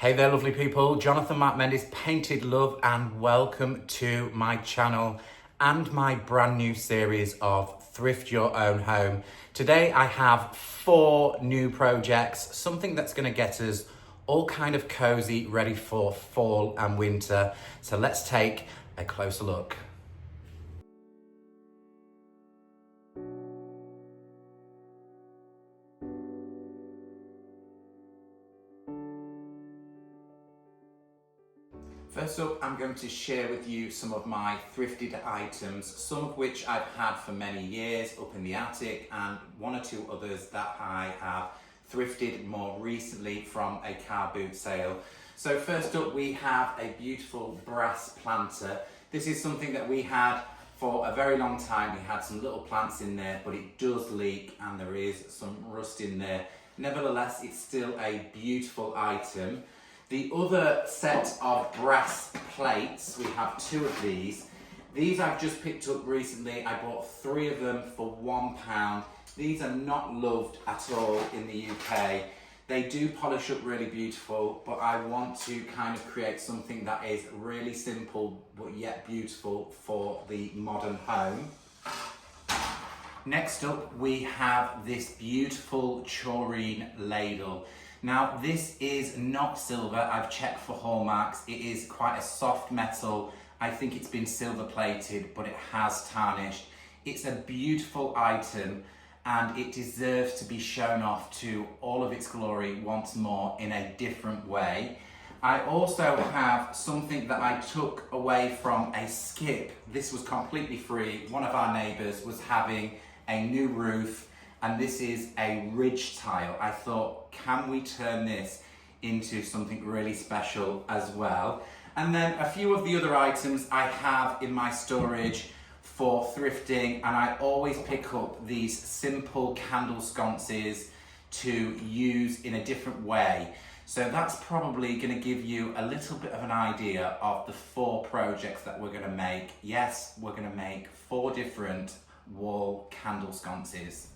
Hey there, lovely people. Jonathan Mark Mendes, Painted Love, and welcome to my channel and my brand new series of Thrift Your Own Home. Today I have 4 new projects, something that's going to get us all kind of cozy, ready for fall and winter. So let's take a closer look. First up, I'm going to share with you some of my thrifted items, some of which I've had for many years up in the attic, and 1 or 2 others that I have thrifted more recently from a car boot sale. So first up, we have a beautiful brass planter. This is something that we had for a very long time. We had some little plants in there, but it does leak and there is some rust in there. Nevertheless, it's still a beautiful item. The other set of brass plates, we have 2 of these. These I've just picked up recently. I bought 3 of them for £1. These are not loved at all in the UK. They do polish up really beautiful, but I want to kind of create something that is really simple but yet beautiful for the modern home. Next up, we have this beautiful Chorine ladle. Now, this is not silver. I've checked for hallmarks. It is quite a soft metal. I think it's been silver plated, but it has tarnished. It's a beautiful item and it deserves to be shown off to all of its glory once more in a different way. I also have something that I took away from a skip. This was completely free. One of our neighbours was having a new roof, and this is a ridge tile. I thought, can we turn this into something really special as well? And then a few of the other items I have in my storage for thrifting, and I always pick up these simple candle sconces to use in a different way. So that's probably going to give you a little bit of an idea of the 4 projects that we're going to make. Yes, we're going to make 4 different wall candle sconces.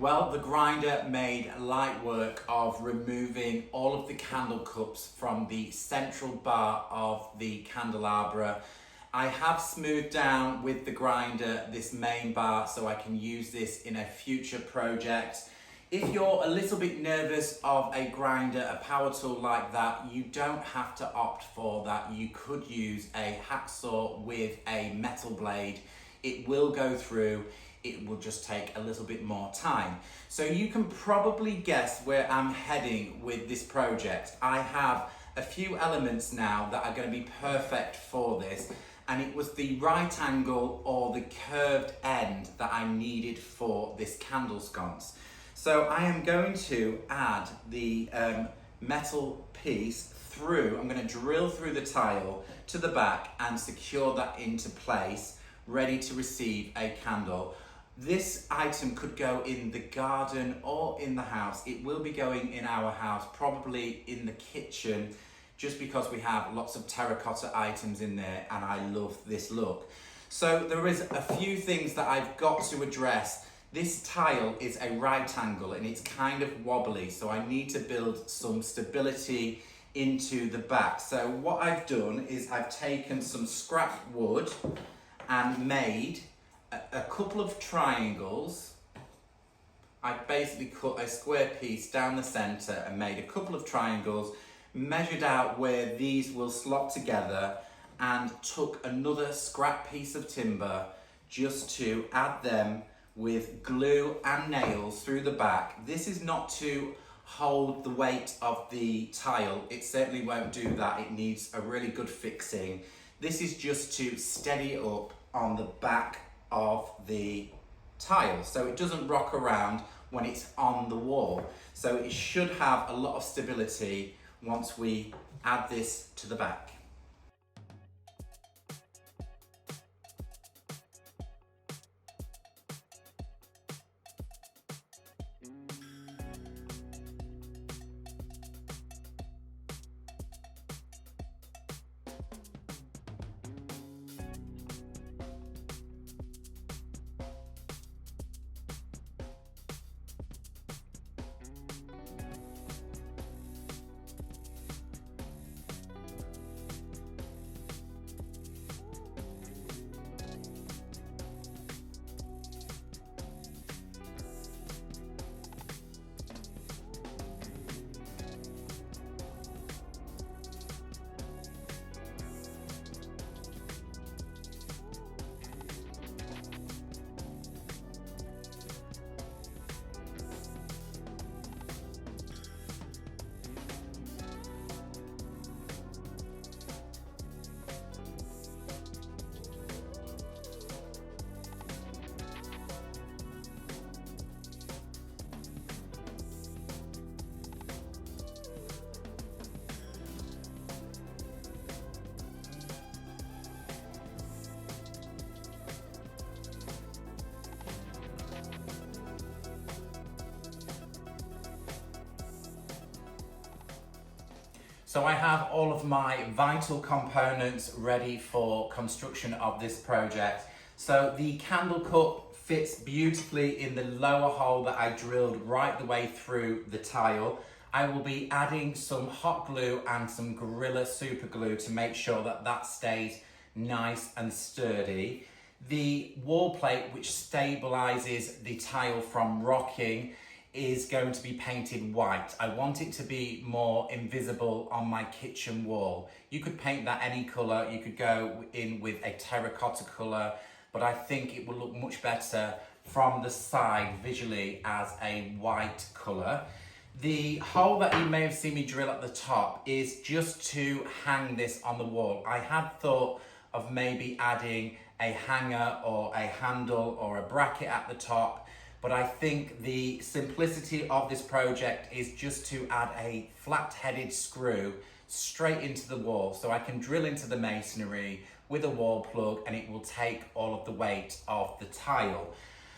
Well, the grinder made light work of removing all of the candle cups from the central bar of the candelabra. I have smoothed down with the grinder this main bar so I can use this in a future project. If you're a little bit nervous of a grinder, a power tool like that, you don't have to opt for that. You could use a hacksaw with a metal blade. It will go through. It will just take a little bit more time. So you can probably guess where I'm heading with this project. I have a few elements now that are going to be perfect for this, and it was the right angle or the curved end that I needed for this candle sconce. So I am going to add the metal piece through. I'm going to drill through the tile to the back and secure that into place, ready to receive a candle. This item could go in the garden or in the house. It will be going in our house, probably in the kitchen, just because we have lots of terracotta items in there and I love this look. So there is a few things that I've got to address This tile is a right angle and it's kind of wobbly, so I need to build some stability into the back. So what I've done is I've taken some scrap wood and made a couple of triangles. I basically cut a square piece down the centre and made a couple of triangles, measured out where these will slot together, and took another scrap piece of timber just to add them with glue and nails through the back. This is not to hold the weight of the tile. It certainly won't do that. It needs a really good fixing. This is just to steady it up on the back of the tile so it doesn't rock around when it's on the wall. So it should have a lot of stability once we add this to the back. So I have all of my vital components ready for construction of this project. So the candle cup fits beautifully in the lower hole that I drilled right the way through the tile. I will be adding some hot glue and some Gorilla super glue to make sure that that stays nice and sturdy. The wall plate, which stabilizes the tile from rocking, is going to be painted white. I want it to be more invisible on my kitchen wall. You could paint that any colour, you could go in with a terracotta colour, but I think it will look much better from the side visually as a white colour. The hole that you may have seen me drill at the top is just to hang this on the wall. I had thought of maybe adding a hanger or a handle or a bracket at the top, but I think the simplicity of this project is just to add a flat-headed screw straight into the wall, so I can drill into the masonry with a wall plug and it will take all of the weight of the tile.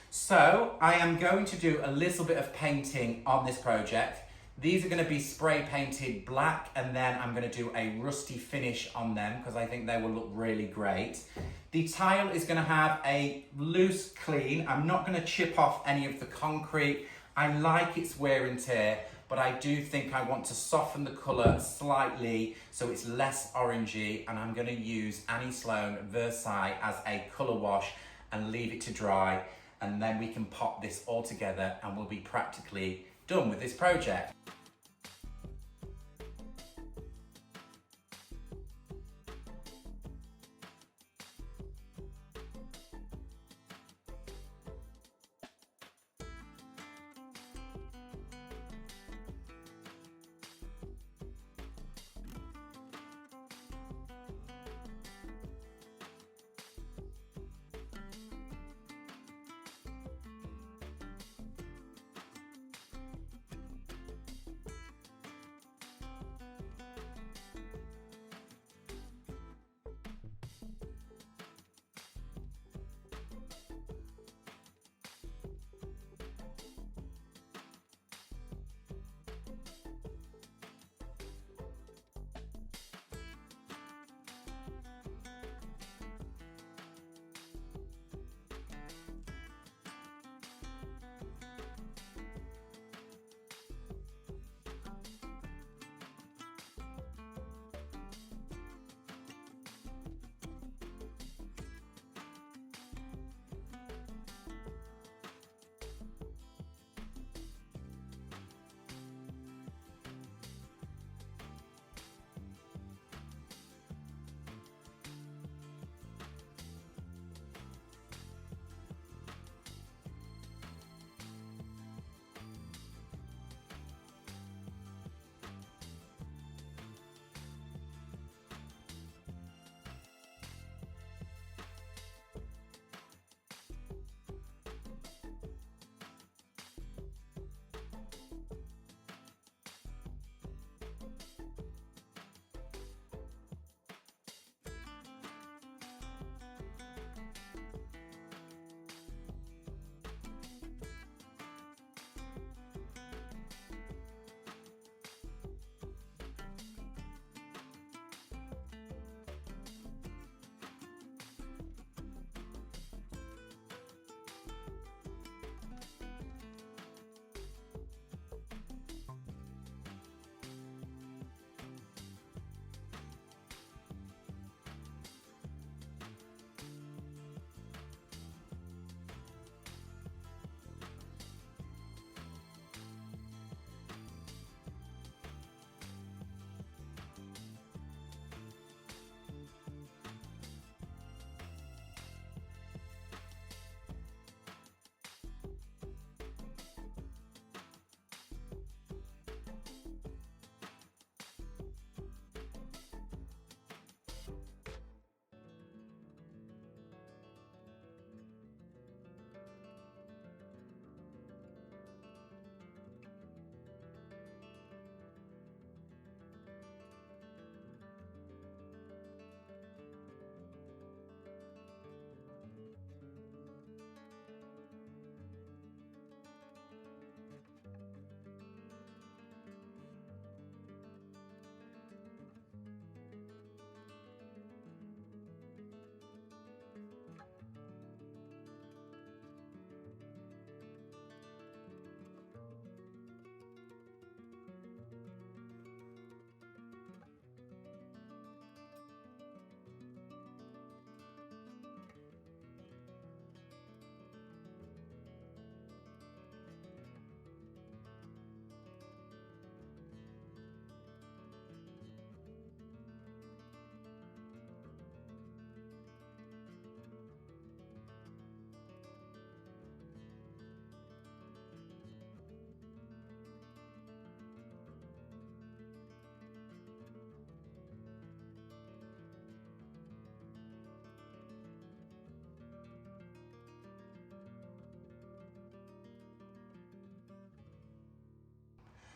So I am going to do a little bit of painting on this project. These are going to be spray painted black, and then I'm going to do a rusty finish on them because I think they will look really great. The tile is going to have a loose clean. I'm not going to chip off any of the concrete. I like its wear and tear, but I do think I want to soften the colour slightly so it's less orangey, and I'm going to use Annie Sloan Versailles as a colour wash and leave it to dry, and then we can pop this all together and we'll be practically done with this project.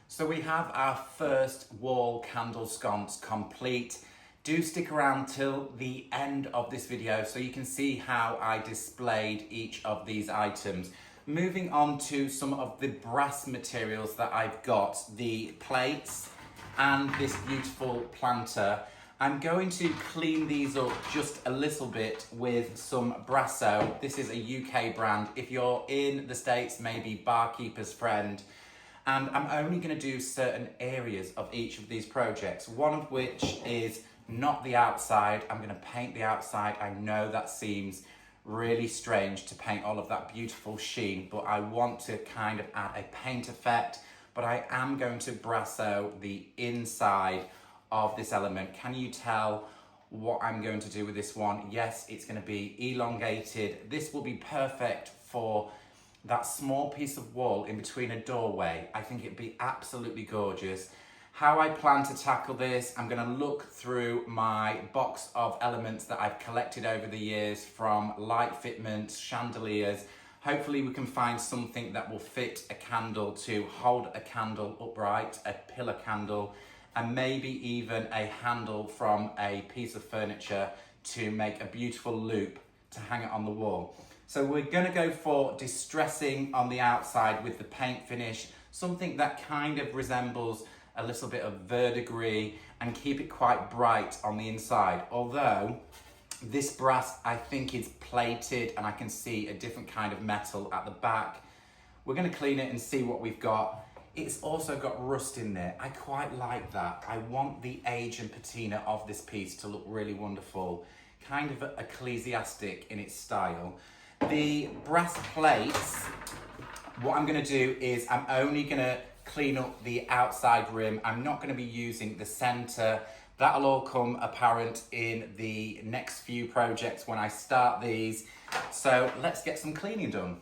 So we have our first wall candle sconce complete. Do stick around till the end of this video so you can see how I displayed each of these items. Moving on to some of the brass materials that I've got, the plates and this beautiful planter. I'm going to clean these up just a little bit with some Brasso. This is a UK brand. If you're in the States, maybe Barkeeper's Friend. And I'm only going to do certain areas of each of these projects, one of which is not the outside. I'm going to paint the outside. I know that seems really strange to paint all of that beautiful sheen, but I want to kind of add a paint effect, but I am going to Brasso the inside of this element. Can you tell what I'm going to do with this one? Yes, it's going to be elongated. This will be perfect for that small piece of wall in between a doorway. I think it'd be absolutely gorgeous. How I plan to tackle this, I'm gonna look through my box of elements that I've collected over the years, from light fitments, chandeliers. Hopefully we can find something that will fit a candle to hold a candle upright, a pillar candle, and maybe even a handle from a piece of furniture to make a beautiful loop to hang it on the wall. So we're going to go for distressing on the outside with the paint finish, something that kind of resembles a little bit of verdigris, and keep it quite bright on the inside. Although this brass I think is plated and I can see a different kind of metal at the back. We're going to clean it and see what we've got. It's also got rust in there. I quite like that. I want the age and patina of this piece to look really wonderful, kind of ecclesiastic in its style. The brass plates, what I'm going to do is I'm only going to clean up the outside rim. I'm not going to be using the center. That'll all come apparent in the next few projects when I start these. So let's get some cleaning done.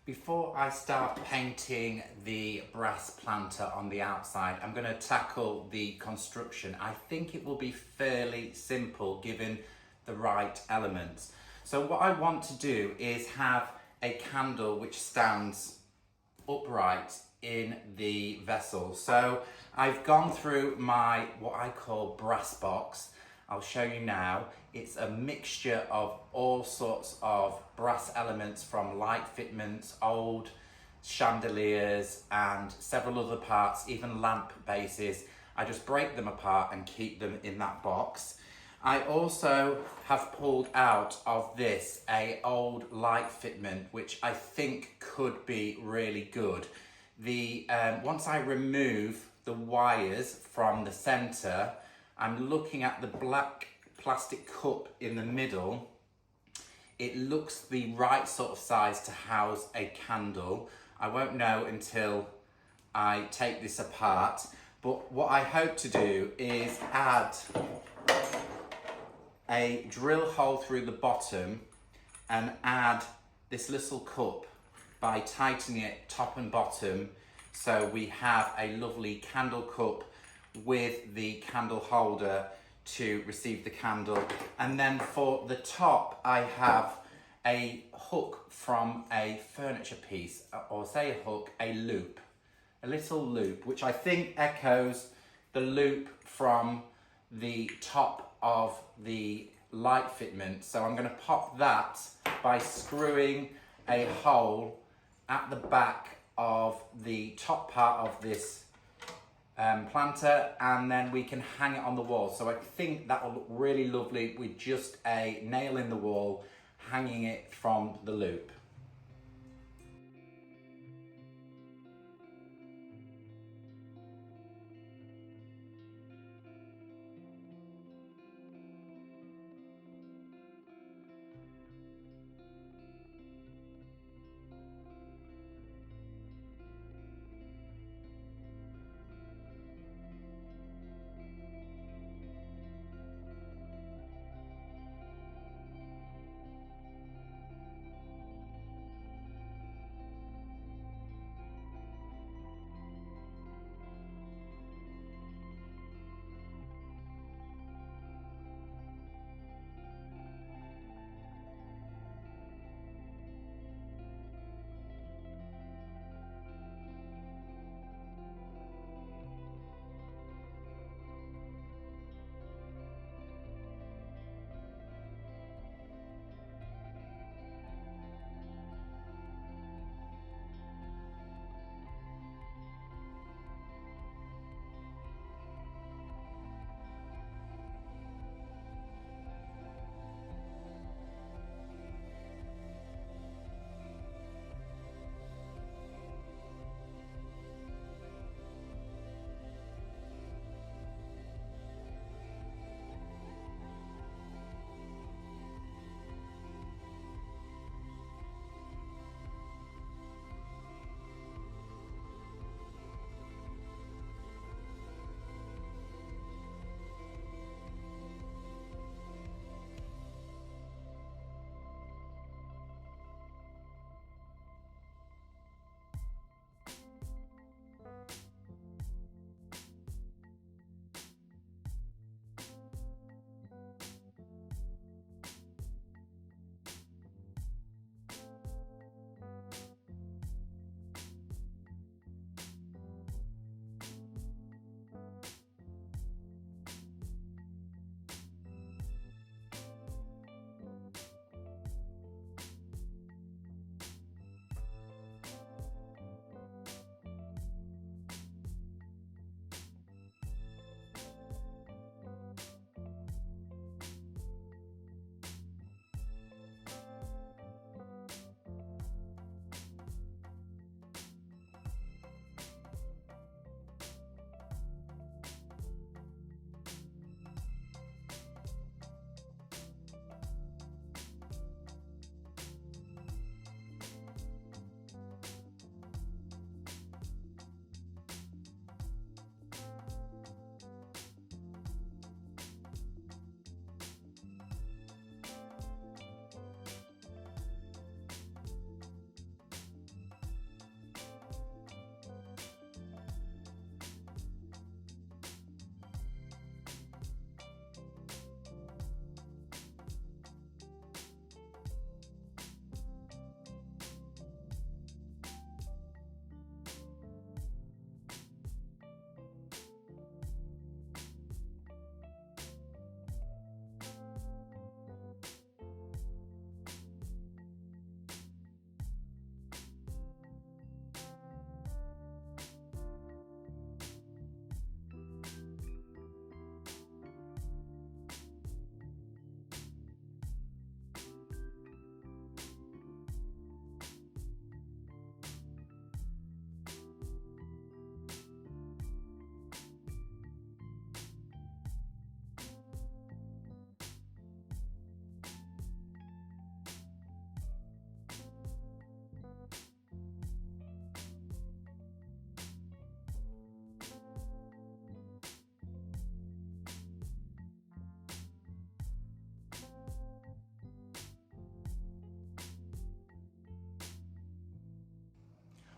Before I start painting the brass planter on the outside, I'm going to tackle the construction. I think it will be fairly simple given the right elements. So what I want to do is have a candle which stands upright in the vessel. So I've gone through my, what I call brass box. I'll show you now. It's a mixture of all sorts of brass elements, from light fitments, old chandeliers, and several other parts, even lamp bases. I just break them apart and keep them in that box. I also have pulled out of this a old light fitment, which I think could be really good. Once I remove the wires from the center, I'm looking at the black plastic cup in the middle. It looks the right sort of size to house a candle. I won't know until I take this apart, but what I hope to do is add a drill hole through the bottom and add this little cup by tightening it top and bottom, so we have a lovely candle cup with the candle holder to receive the candle. And then for the top, I have a hook from a furniture piece, or say a hook, a loop, a little loop, which I think echoes the loop from the top of the light fitment. So I'm going to pop that by screwing a hole at the back of the top part of this planter, and then we can hang it on the wall. So I think that will look really lovely with just a nail in the wall hanging it from the loop.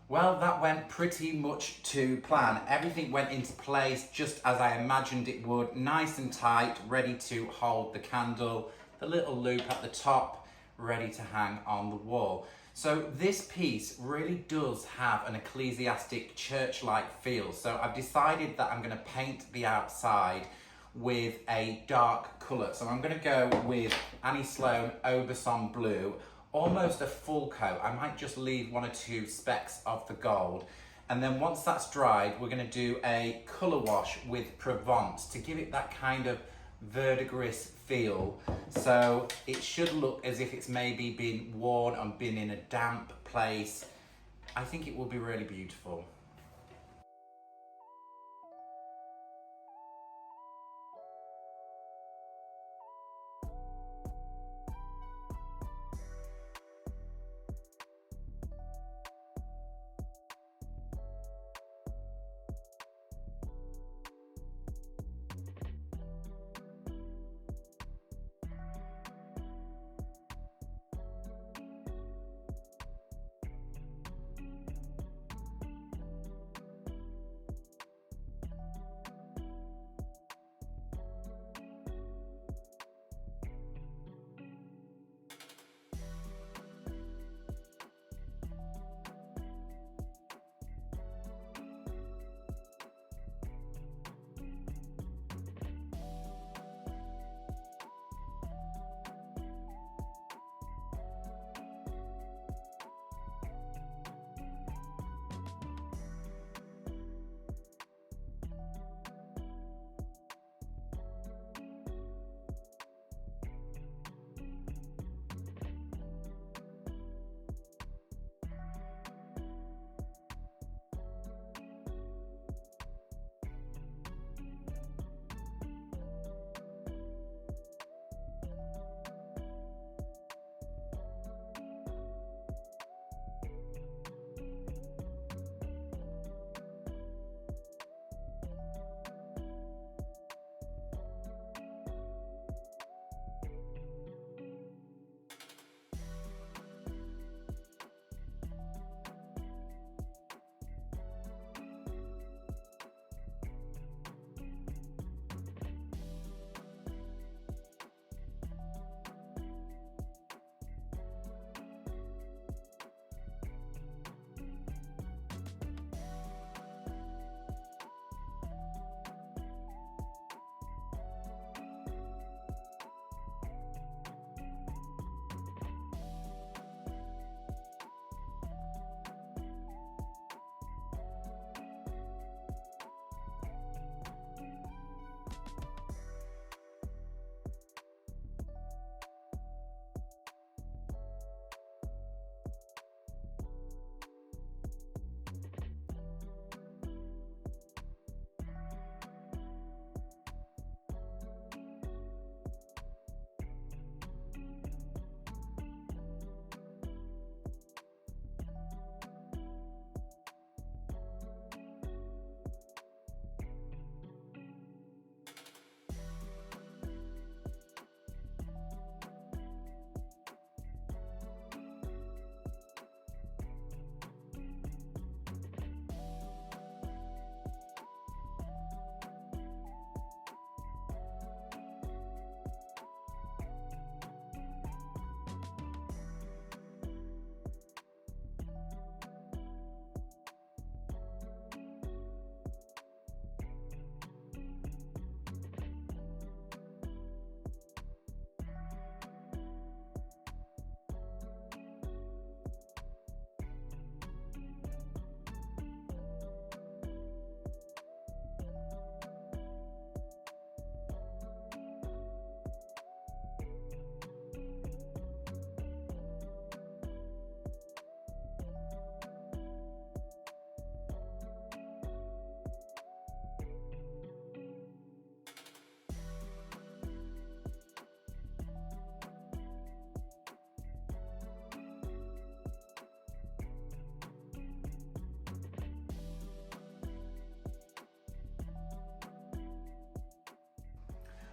Well, that went pretty much to plan. Everything went into place just as I imagined it would, nice and tight, ready to hold the candle. The little loop at the top ready to hang on the wall. So this piece really does have an ecclesiastic church-like feel. So I've decided that I'm going to paint the outside with a dark colour. So I'm going to go with Annie Sloan Aubusson Blue, almost a full coat. I might just leave 1 or 2 specks of the gold. And then once that's dried, we're going to do a colour wash with Provence to give it that kind of verdigris feel. So it should look as if it's maybe been worn and been in a damp place. I think it will be really beautiful.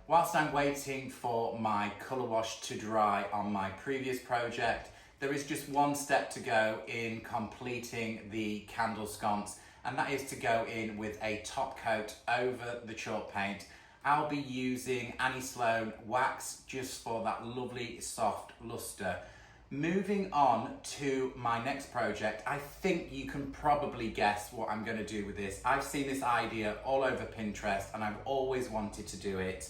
Whilst I'm waiting for my colour wash to dry on my previous project, there is just one step to go in completing the candle sconce, and that is to go in with a top coat over the chalk paint. I'll be using Annie Sloan wax just for that lovely soft lustre. Moving on to my next project, I think you can probably guess what I'm going to do with this. I've seen this idea all over Pinterest and I've always wanted to do it,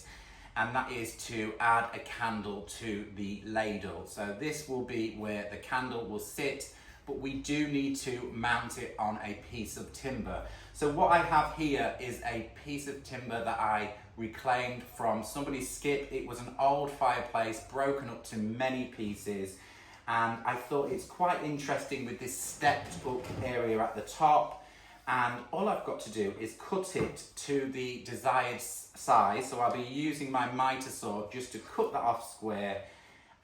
and that is to add a candle to the ladle. So this will be where the candle will sit, but we do need to mount it on a piece of timber. So what I have here is a piece of timber that I reclaimed from somebody's skip. It was an old fireplace broken up to many pieces, and I thought it's quite interesting with this stepped up area at the top, and all I've got to do is cut it to the desired size. So I'll be using my miter saw just to cut that off square,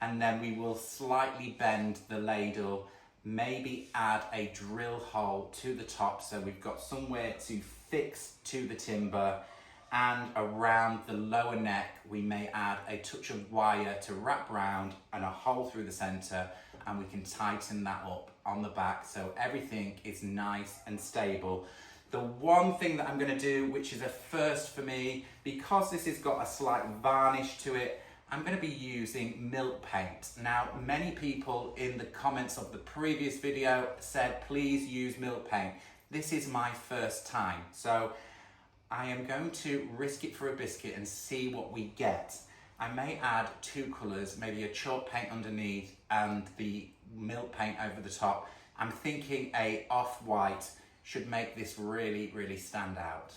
and then we will slightly bend the ladle, maybe add a drill hole to the top so we've got somewhere to fix to the timber, and around the lower neck we may add a touch of wire to wrap round and a hole through the center, and we can tighten that up on the back so everything is nice and stable. The one thing that I'm going to do, which is a first for me, because this has got a slight varnish to it, I'm going to be using milk paint. Now, many people in the comments of the previous video said please use milk paint. This is my first time, so I am going to risk it for a biscuit and see what we get. I may add two colours, maybe a chalk paint underneath and the milk paint over the top. I'm thinking a off-white should make this really, really stand out.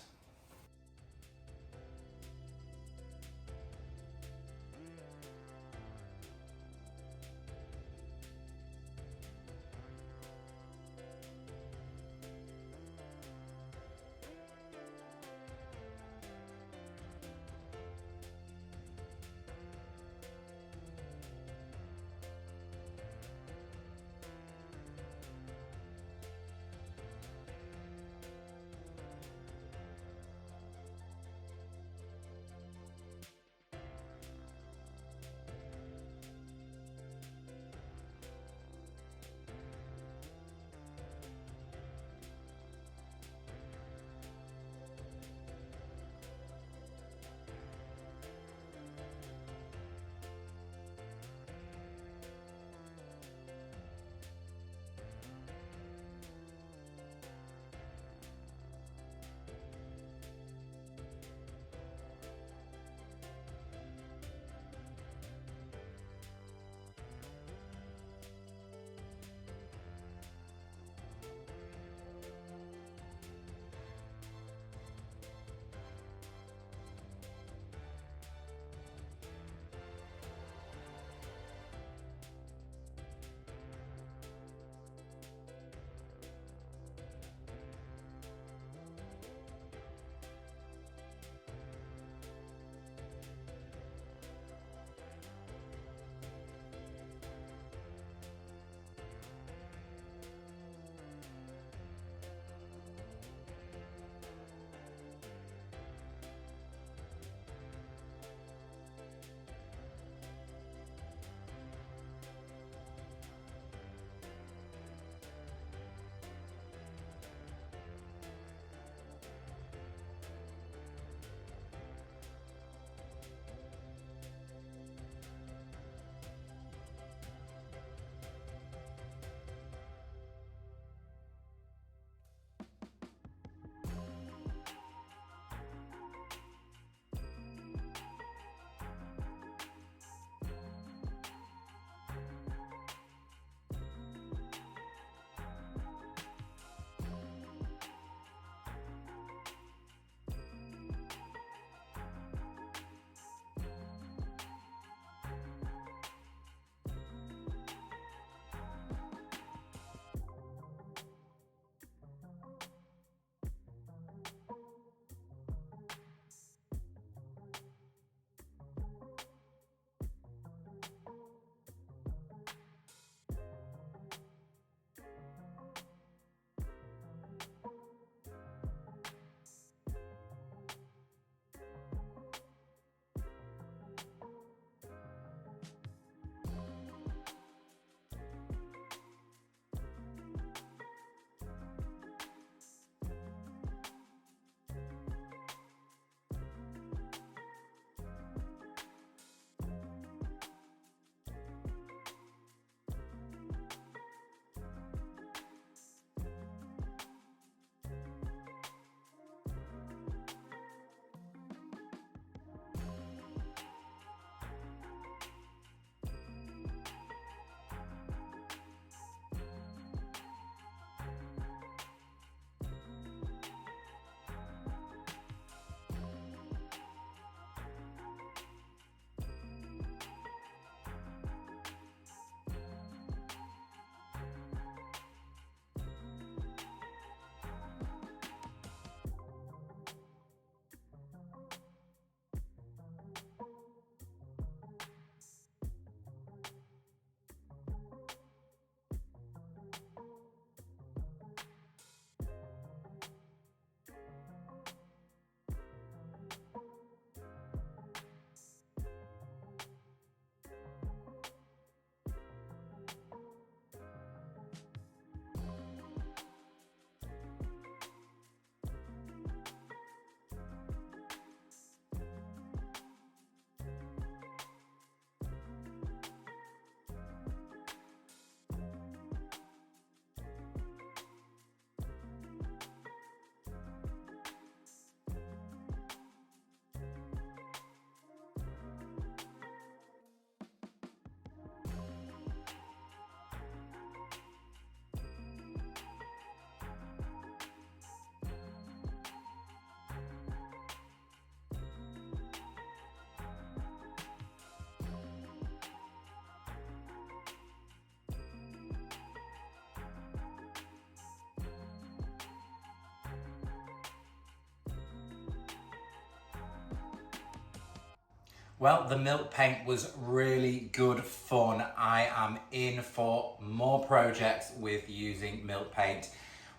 Well, the milk paint was really good fun. I am in for more projects with using milk paint.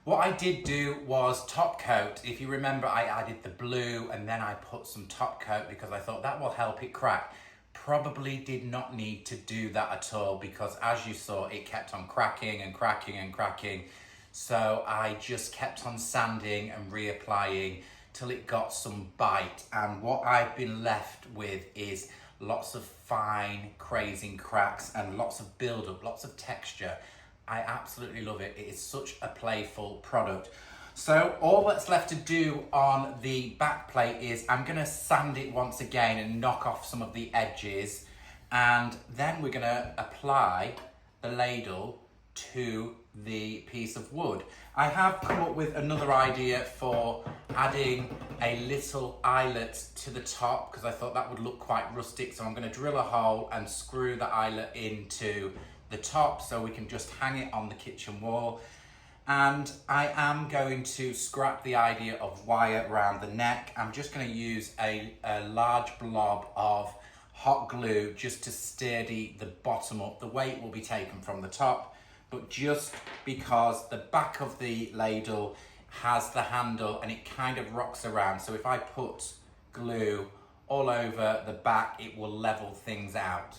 What I did do was top coat. If you remember, I added the blue and then I put some top coat because I thought that will help it crack. Probably did not need to do that at all because as you saw, it kept on cracking and cracking and cracking. So I just kept on sanding and reapplying till it got some bite, and what I've been left with is lots of fine crazing cracks and lots of build up, lots of texture. I absolutely love it. It is such a playful product. So all that's left to do on the back plate is I'm going to sand it once again and knock off some of the edges, and then we're going to apply the ladle to the piece of wood. I have come up with another idea for adding a little eyelet to the top because I thought that would look quite rustic, so I'm going to drill a hole and screw the eyelet into the top so we can just hang it on the kitchen wall. And I am going to scrap the idea of wire around the neck. I'm just going to use a large blob of hot glue just to steady the bottom up. The weight will be taken from the top, but just because the back of the ladle has the handle and it kind of rocks around. So if I put glue all over the back, it will level things out.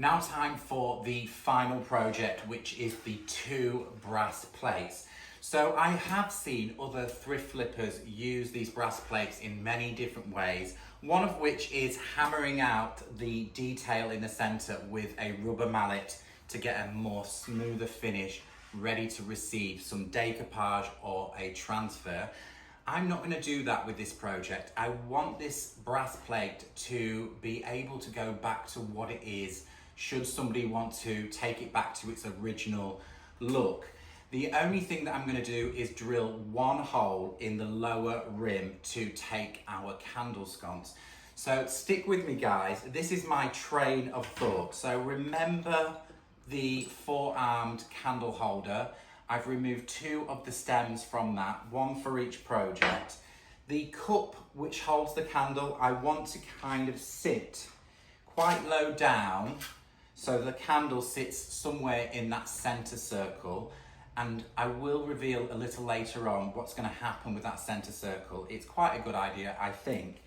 Now time for the final project, which is the 2 brass plates. So I have seen other thrift flippers use these brass plates in many different ways, one of which is hammering out the detail in the center with a rubber mallet to get a more smoother finish, ready to receive some decoupage or a transfer. I'm not going to do that with this project. I want this brass plate to be able to go back to what it is should somebody want to take it back to its original look. The only thing that I'm going to do is drill 1 hole in the lower rim to take our candle sconce. So stick with me, guys. This is my train of thought. So remember the 4-armed candle holder. I've removed 2 of the stems from that, 1 for each project. The cup which holds the candle, I want to kind of sit quite low down so the candle sits somewhere in that center circle, and I will reveal a little later on what's going to happen with that center circle. It's quite a good idea, I think.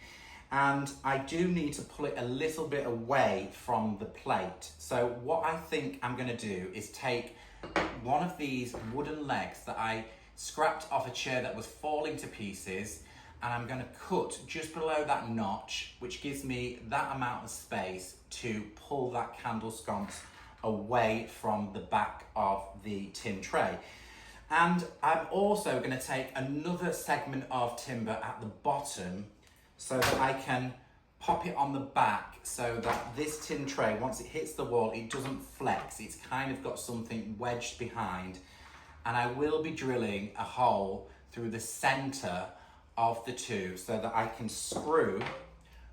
And I do need to pull it a little bit away from the plate. So what I think I'm going to do is take one of these wooden legs that I scrapped off a chair that was falling to pieces, and I'm going to cut just below that notch, which gives me that amount of space to pull that candle sconce away from the back of the tin tray. And I'm also going to take another segment of timber at the bottom so that I can pop it on the back so that this tin tray, once it hits the wall, it doesn't flex. It's kind of got something wedged behind. And I will be drilling a hole through the center of the 2 so that I can screw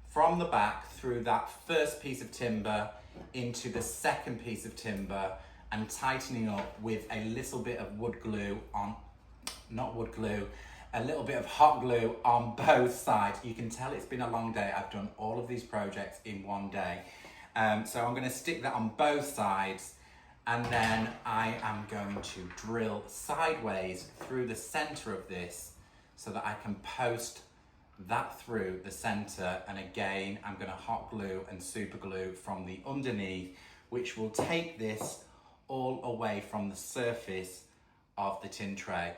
from the back through that first piece of timber into the second piece of timber, and tightening up with a little bit of wood glue on, not wood glue, a little bit of hot glue on both sides. You can tell it's been a long day. I've done all of these projects in one day. So I'm going to stick that on both sides, and then I am going to drill sideways through the center of this so that I can post that through the center. And again, I'm going to hot glue and super glue from the underneath, which will take this all away from the surface of the tin tray.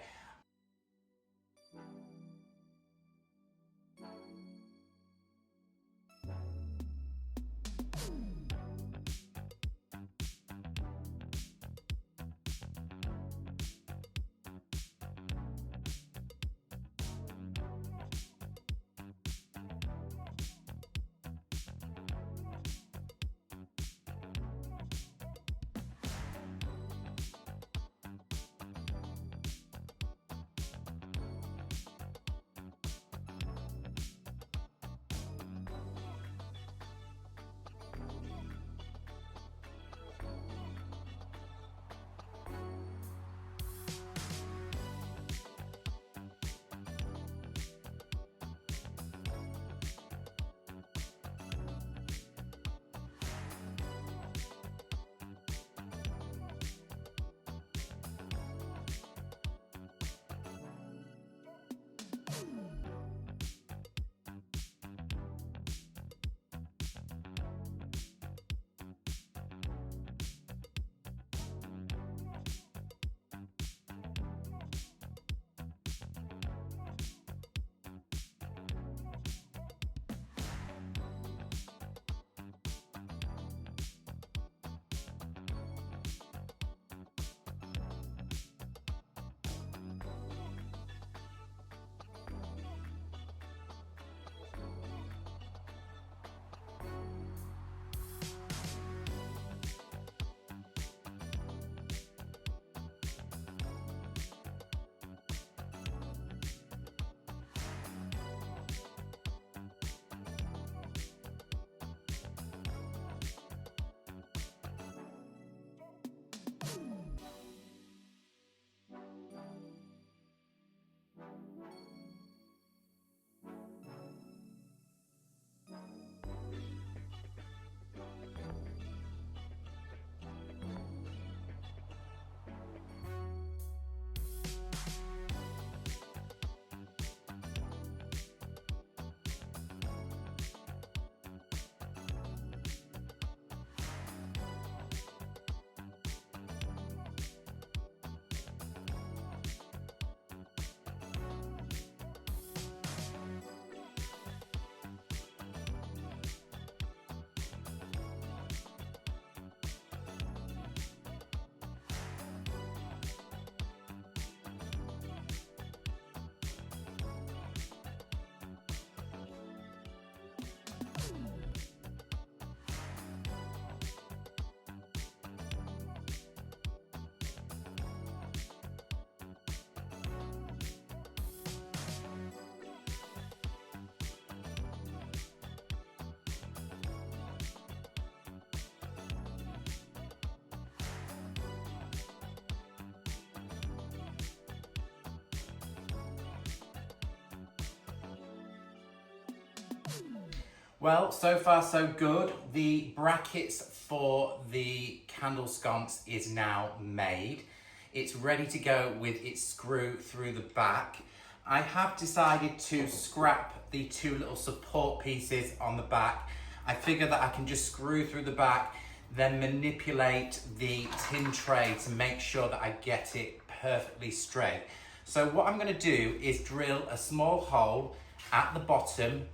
Well, so far so good. The brackets for the candle sconce is now made. It's ready to go with its screw through the back. I have decided to scrap the two little support pieces on the back. I figure that I can just screw through the back, then manipulate the tin tray to make sure that I get it perfectly straight. So what I'm going to do is drill a small hole at the bottom.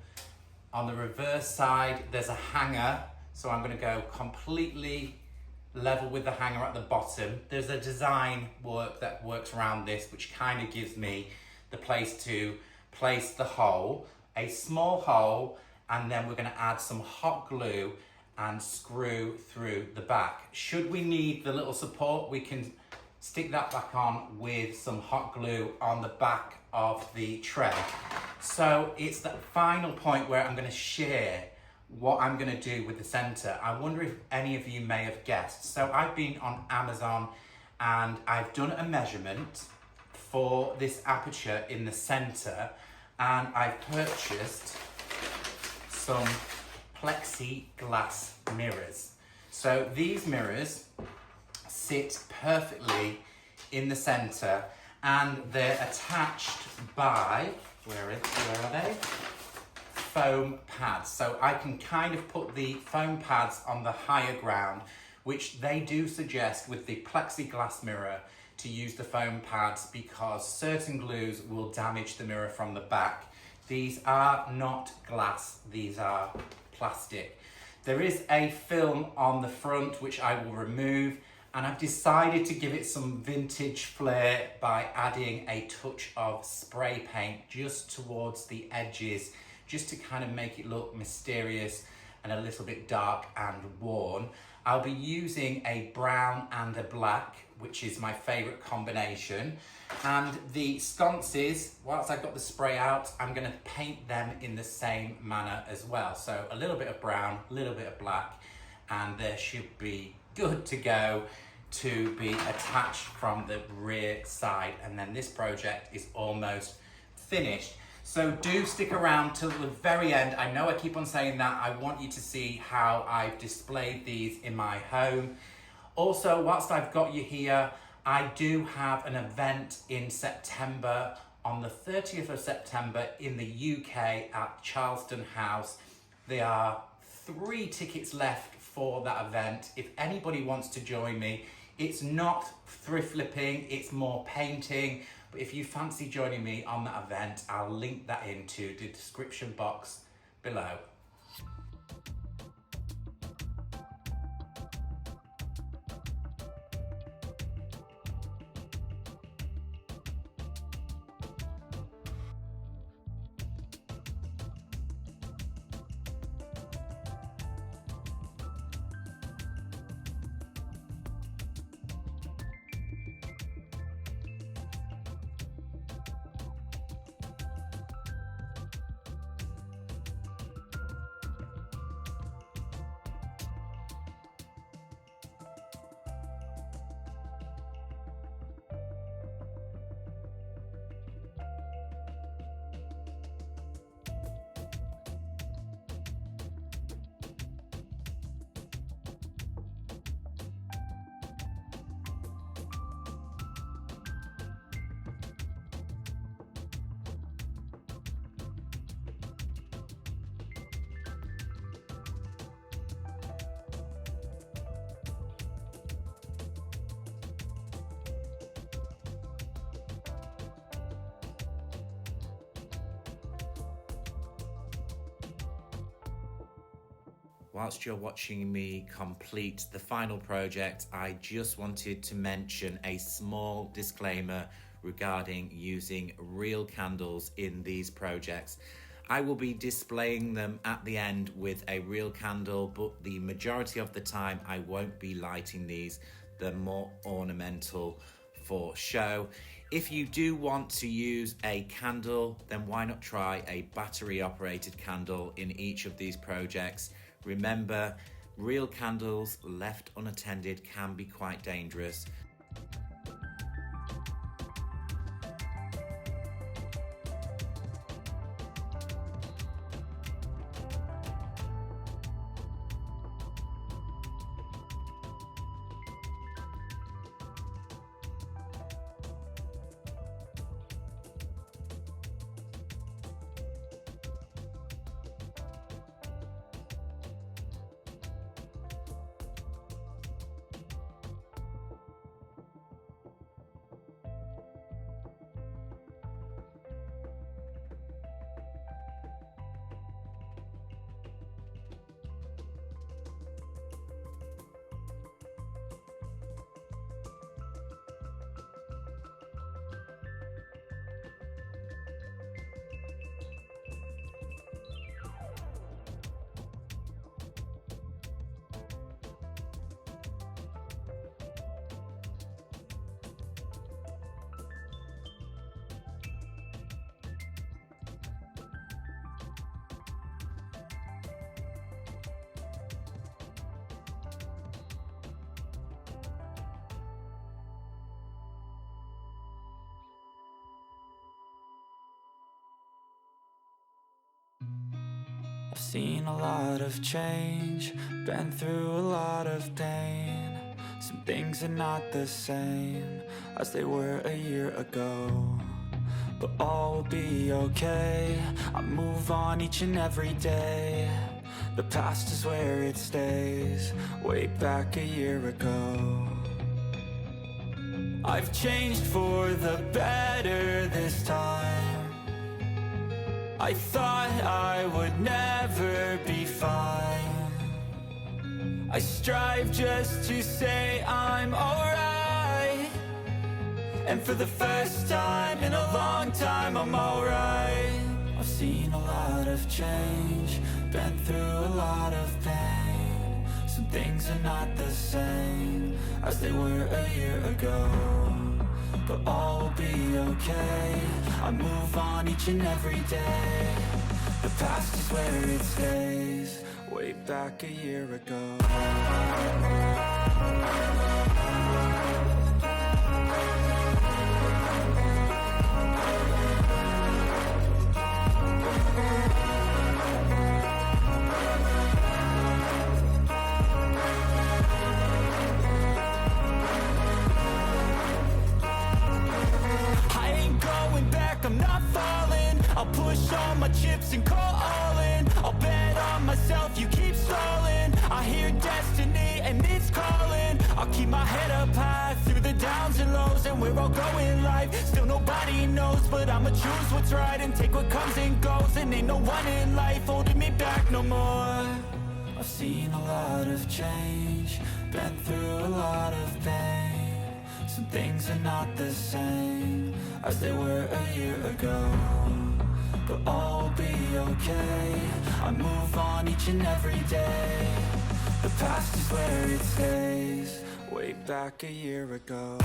On the reverse side, there's a hanger, so I'm going to go completely level with the hanger at the bottom. There's a design work that works around this, which kind of gives me the place to place the hole, a small hole, and then we're going to add some hot glue and screw through the back. Should we need the little support, we can stick that back on with some hot glue on the back of the tray. So it's the final point where I'm going to share what I'm going to do with the center. I wonder if any of you may have guessed. So I've been on Amazon and I've done a measurement for this aperture in the center, and I've purchased some plexiglass mirrors. So these mirrors sit perfectly in the center and they're attached by, where are they? Foam pads. So I can kind of put the foam pads on the higher ground, which they do suggest with the plexiglass mirror to use the foam pads because certain glues will damage the mirror from the back. These are not glass, these are plastic. There is a film on the front which I will remove, and I've decided to give it some vintage flair by adding a touch of spray paint just towards the edges, just to kind of make it look mysterious and a little bit dark and worn. I'll be using a brown and a black, which is my favorite combination. And the sconces, whilst I've got the spray out, I'm gonna paint them in the same manner as well. So a little bit of brown, a little bit of black, and they should be good to go to be attached from the rear side. And then this project is almost finished. So do stick around till the very end. I know I keep on saying that. I want you to see how I've displayed these in my home. Also, whilst I've got you here, I do have an event in September, on the 30th of September in the UK at Charleston House. There are 3 tickets left for that event. If anybody wants to join me, it's not thrift flipping, it's more painting. But if you fancy joining me on that event, I'll link that into the description box below. Whilst you're watching me complete the final project, I just wanted to mention a small disclaimer regarding using real candles in these projects. I will be displaying them at the end with a real candle, but the majority of the time I won't be lighting these. They're more ornamental for show. If you do want to use a candle, then why not try a battery operated candle in each of these projects? Remember, real candles left unattended can be quite dangerous. I've seen a lot of change, been through a lot of pain. Some things are not the same as they were a year ago, but all will be okay. I move on each and every day. The past is where it stays, way back a year ago. I've changed for the better this time. I thought I would never be fine. I strive just to say I'm alright, and for the first time in a long time I'm alright. I've seen a lot of change, been through a lot of pain. Some things are not the same as they were a year ago, but all will be okay. I move on each and every day. The past is where it stays, way back a year ago. I'm not falling, I'll push all my chips and call all in. I'll bet on myself, you keep stalling. I hear destiny and it's calling. I'll keep my head up high through the downs and lows, and we're all going life. Still nobody knows, but I'ma choose what's right and take what comes and goes. And ain't no one in life holding me back no more. I've seen a lot of change, been through a lot of pain. Some things are not the same as they were a year ago, but all will be okay. I move on each and every day. The past is where it stays, way back a year ago.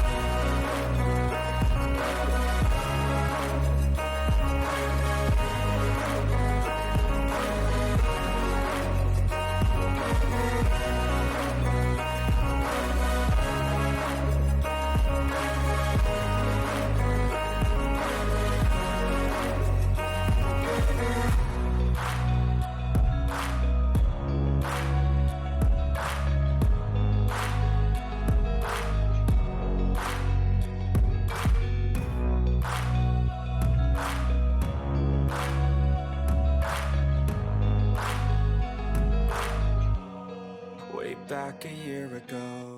Back a year ago.